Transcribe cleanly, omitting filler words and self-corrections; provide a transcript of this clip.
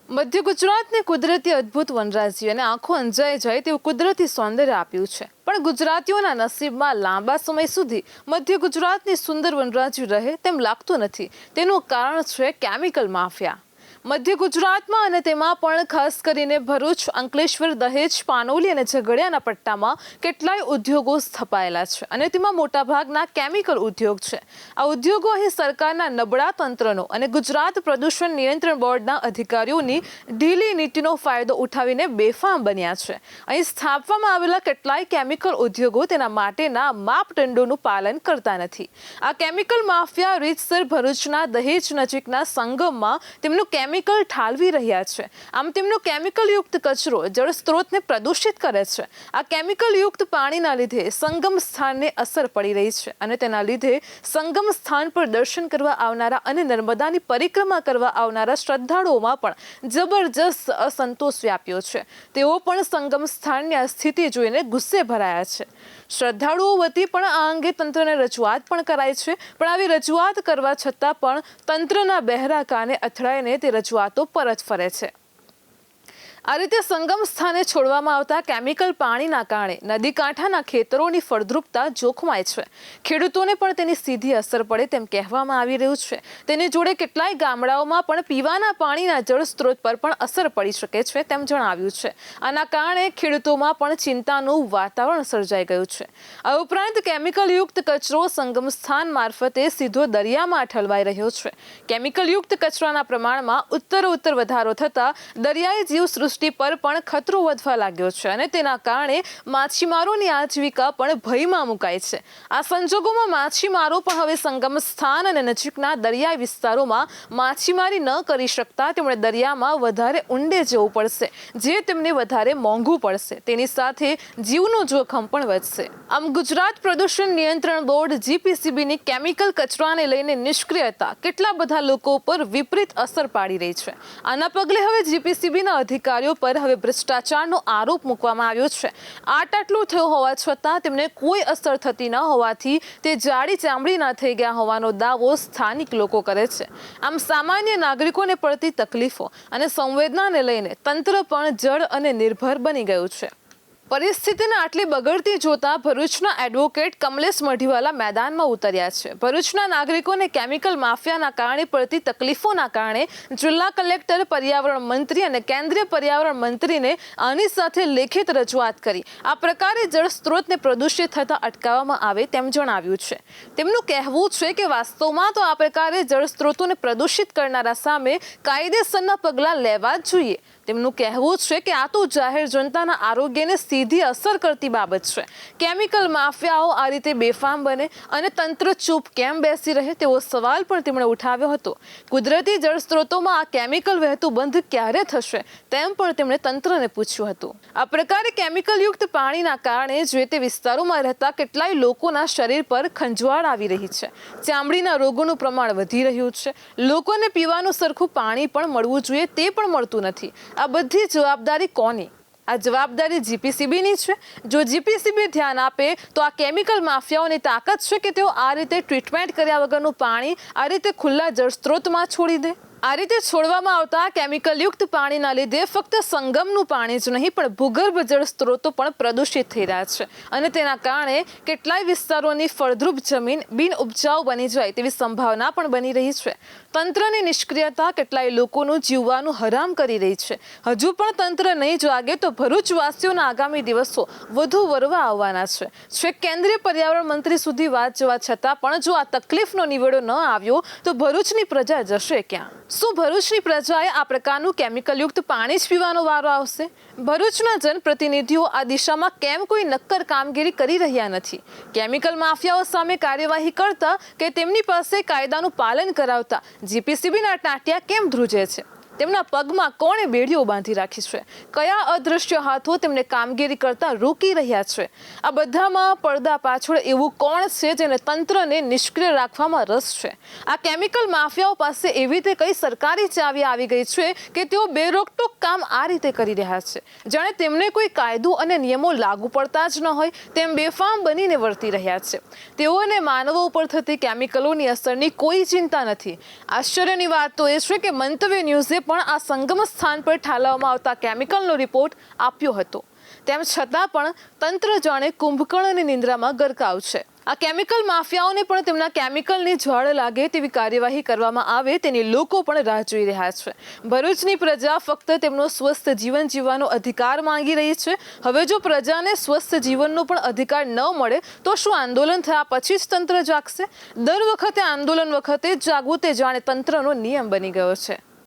મધ્ય ગુજરાતને કુદરતી અદ્ભુત વનરાજીઓને આંખો અંજાઈ જાય તેવું કુદરતી સૌંદર્ય આપ્યું છે, પણ ગુજરાતીઓના નસીબમાં લાંબા સમય સુધી મધ્ય ગુજરાતની સુંદર વનરાજી રહે તેમ લાગતું નથી. તેનું કારણ છે કેમિકલ માફિયા. મધ્ય ગુજરાતમાં અને તેમાં પણ ખાસ કરીને ભરૂચ, અંકલેશ્વર, દહેજ, પાનોલી અને ઝઘડિયાના પટ્ટામાં કેટલાય ઉદ્યોગો સ્થપાયેલા છે અને તેમાં મોટાભાગના કેમિકલ ઉદ્યોગ છે. આ ઉદ્યોગો અહીં સરકારના નબળા તંત્રનો અને ગુજરાત પ્રદૂષણ નિયંત્રણ બોર્ડના અધિકારીઓની ઢીલી નીતિનો ફાયદો ઉઠાવીને બેફામ બન્યા છે. અહીં સ્થાપવામાં આવેલા કેટલાય કેમિકલ ઉદ્યોગો તેના માટેના માપદંડોનું પાલન કરતા નથી. આ કેમિકલ માફિયા રીતસર ભરૂચના દહેજ નજીકના સંગમમાં તેમનું કેમિકલ ઠાલવી રહ્યા છે. આમ તેમનો કેમિકલયુક્ત કચરો જળ સ્ત્રોતને પ્રદૂષિત કરે છે. આ કેમિકલયુક્ત પાણીના લીધે સંગમ સ્થાનને અસર પડી રહી છે અને તેના લીધે સંગમ સ્થાન પર દર્શન કરવા આવનારા અને નર્મદાની પરિક્રમા કરવા આવનારા શ્રદ્ધાળુઓમાં પણ જબરજસ્ત અસંતોષ વ્યાપ્યો છે. તેઓ પણ સંગમ સ્થાનની આ સ્થિતિ જોઈને ગુસ્સે ભરાયા છે. શ્રદ્ધાળુઓ વતી પણ આ અંગે તંત્રને રજૂઆત પણ કરાઈ છે, પણ આવી રજૂઆત કરવા છતાં પણ તંત્રના બહેરા કાને અથડાઈને તે રજૂઆતો પરત ફરે છે. આ રીતે સંગમ સ્થાને છોડવામાં આવતા કેમિકલ પાણીના કારણે નદી કાંઠાના ખેતરોની ફળદ્રુપતા જોખમાય છે. ખેડૂતોને પણ તેની સીધી અસર પડે તેમ કહેવામાં આવી રહ્યું છે. તેની જોડે કેટલાય ગામડાઓમાં પણ પીવાના પાણીના જળ સ્ત્રોત પર પણ અસર પડી શકે છે તેમ જણાવ્યું છે. આના કારણે ખેડૂતોમાં પણ ચિંતાનું વાતાવરણ સર્જાઈ ગયું છે. આ ઉપરાંત કેમિકલયુક્ત કચરો સંગમ સ્થાન મારફતે સીધો દરિયામાં ઠલવાઈ રહ્યો છે. કેમિકલયુક્ત કચરાના પ્રમાણમાં ઉત્તરોત્તર વધારો થતા દરિયાઈ જીવસૃષ્ટિ પર પણ ખતરો વધવા લાગ્યો છે અને તેના કારણે માછીમારોની આજીવિકા પણ ભયમાં મુકાય છે. આ સંજોગોમાં માછીમારો પણ હવે સંગમ સ્થાન અને નજીકના દરિયાઈ વિસ્તારોમાં માછીમારી ન કરી શકતા તેમણે દરિયામાં વધારે ઊંડે જવું પડશે, જે તેમને વધારે મોંઘું પડશે. તેની સાથે જીવનું જોખમ પણ વધશે. આમ ગુજરાત પ્રદૂષણ નિયંત્રણ બોર્ડ જીપીસીબીની કેમિકલ કચરાને લઈને નિષ્ક્રિયતા કેટલા બધા લોકો પર વિપરીત અસર પાડી રહી છે. આના પગલે હવે જીપીસીબીના અધિકારીઓ પર હવે ભ્રષ્ટાચારનો આરોપ મૂકવામાં આવ્યો છે. આટલું થયું હોવા છતાં તેમને કોઈ અસર થતી ન હોવાથી તે જાડી ચામડીના થઈ ગયા હોવાનો દાવો સ્થાનિક લોકો કરે છે. આમ સામાન્ય નાગરિકોને પડતી તકલીફો અને સંવેદનાને લઈને તંત્ર પણ જડ અને નિર્ભર બની ગયું છે. પરિસ્થિતિને આટલી બગડતી જોતા ભરૂચના એડવોકેટ કમલેશ મઢીવાલા મેદાનમાં ઉતર્યા છે. ભરૂચના નાગરિકોને કેમિકલ માફિયાના કારણે પડતી તકલીફોના કારણે જિલ્લા કલેક્ટર, પર્યાવરણ મંત્રી અને કેન્દ્રીય પર્યાવરણ મંત્રીને આની સાથે લેખિત રજૂઆત કરી આ પ્રકારે જળ સ્ત્રોતને પ્રદૂષિત થતા અટકાવવામાં આવે તેમ જણાવ્યું છે. તેમનું કહેવું છે કે વાસ્તવમાં તો આ પ્રકારે જળ સ્ત્રોતોને પ્રદૂષિત કરનારા સામે કાયદેસરના પગલાં લેવા જ જોઈએ. તેમનું કહેવું છે કે આ તો જાહેર જનતાના આરોગ્યને સીધી અસર કરતી બાબત છે. કેમિકલ માફિયાઓ આ રીતે બેફામ બને અને તંત્ર ચૂપ કેમ બેસી રહે તેવો સવાલ પણ તેમણે ઉઠાવ્યો હતો. કુદરતી જળ સ્ત્રોતોમાં આ કેમિકલ વહેતું બંધ ક્યારે થશે તેમ પણ તેમણે તંત્રને પૂછ્યું હતું. આ પ્રકારે કેમિકલયુક્ત પાણીના કારણે જે તે વિસ્તારોમાં રહેતા કેટલાય લોકોના શરીર પર ખંજવાળ આવી રહી છે. ચામડીના રોગોનું પ્રમાણ વધી રહ્યું છે. લોકોને પીવાનું સરખું પાણી પણ મળવું જોઈએ તે પણ મળતું નથી. આ બધી જવાબદારી કોની? આ જવાબદારી જીપીસીબીની છે. જો જીપીસીબી ધ્યાન આપે તો આ કેમિકલ માફિયાઓની તાકાત છે કે તેઓ આ રીતે ટ્રીટમેન્ટ કર્યા વગરનું પાણી આ રીતે ખુલ્લા જળ સ્ત્રોતમાં છોડી દે. આ રીતે છોડવામાં આવતા કેમિકલયુક્ત પાણીના લીધે ફક્ત સંગમનું પાણી જ નહીં પણ ભૂગર્ભ જળ સ્ત્રોતો પણ પ્રદૂષિત થઈ રહ્યા છે અને તેના કારણે કેટલાય વિસ્તારોની ફળદ્રુપ જમીન બિન ઉપજાઉ બની જાય તેવી સંભાવના પણ બની રહી છે. તંત્રની નિષ્ક્રિયતા કેટલાય લોકોનું જીવવાનું હરામ કરી રહી છે. હજુ પણ તંત્ર નહીં જાગે તો ભરૂચવાસીઓના આગામી દિવસો વધુ વરવા આવવાના છે. છેક કેન્દ્રીય પર્યાવરણ મંત્રી સુધી વાત જવા છતાં પણ જો આ તકલીફનો નિવેડો ન આવ્યો તો ભરૂચની પ્રજા જશે ક્યાં? શું ભરૂચની પ્રજાએ આ પ્રકારનું કેમિકલયુક્ત પાણી જ પીવાનો વારો આવશે? ભરૂચના જનપ્રતિનિધિઓ આ દિશામાં કેમ કોઈ નક્કર કામગીરી કરી રહ્યા નથી? કેમિકલ માફિયાઓ સામે કાર્યવાહી કરતા કે તેમની પાસે કાયદાનું પાલન કરાવતા જીપીસીબીના ટાંટિયા કેમ ધ્રુજે છે? તેમના પગમાં કોણે બેડીઓ બાંધી રાખી છે? કયા અદૃશ્ય હાથો તેમને કામગીરી કરતા રોકી રહ્યા છે? આ બધામાં પડદા પાછળ એવું કોણ છે જેને તંત્રને નિષ્ક્રિય રાખવામાં રસ છે? આ કેમિકલ માફિયાઓ પાસે એવી રીતે કઈ સરકારી ચાવી આવી ગઈ છે કે તેઓ બેરોકટોક કામ આ રીતે કરી રહ્યા છે, જાણે તેમને કોઈ કાયદો અને નિયમો લાગુ પડતા જ ન હોય તેમ બેફામ બનીને વર્તી રહ્યા છે. તેઓને માનવો ઉપર થતી કેમિકલોની અસરની કોઈ ચિંતા નથી. આશ્ચર્યની વાત તો એ છે કે મંતવ્ય ન્યૂઝે પણ આ સંગમ સ્થાન પર ઠાલવવામાં આવતા કેમિકલનો રિપોર્ટ આપ્યો હતો. તેમ છતાં પણ તંત્ર જાણે કુંભકર્ણની નિંદ્રામાં ગરકાવ છે. આ કેમિકલ માફિયાઓને પણ તેમના કેમિકલની ઝાડ લાગે તેવી કાર્યવાહી કરવામાં આવે તેની લોકો પણ રાહ જોઈ રહ્યા છે. ભરૂચની પ્રજા ફક્ત તેમનો સ્વસ્થ જીવન જીવવાનો અધિકાર માંગી રહી છે. હવે જો પ્રજાને સ્વસ્થ જીવનનો પણ અધિકાર ન મળે તો શું આંદોલન થયા પછી જ તંત્ર જાગશે? દર વખતે આંદોલન વખતે જ જાગવું તે જાણે તંત્રનો નિયમ બની ગયો છે.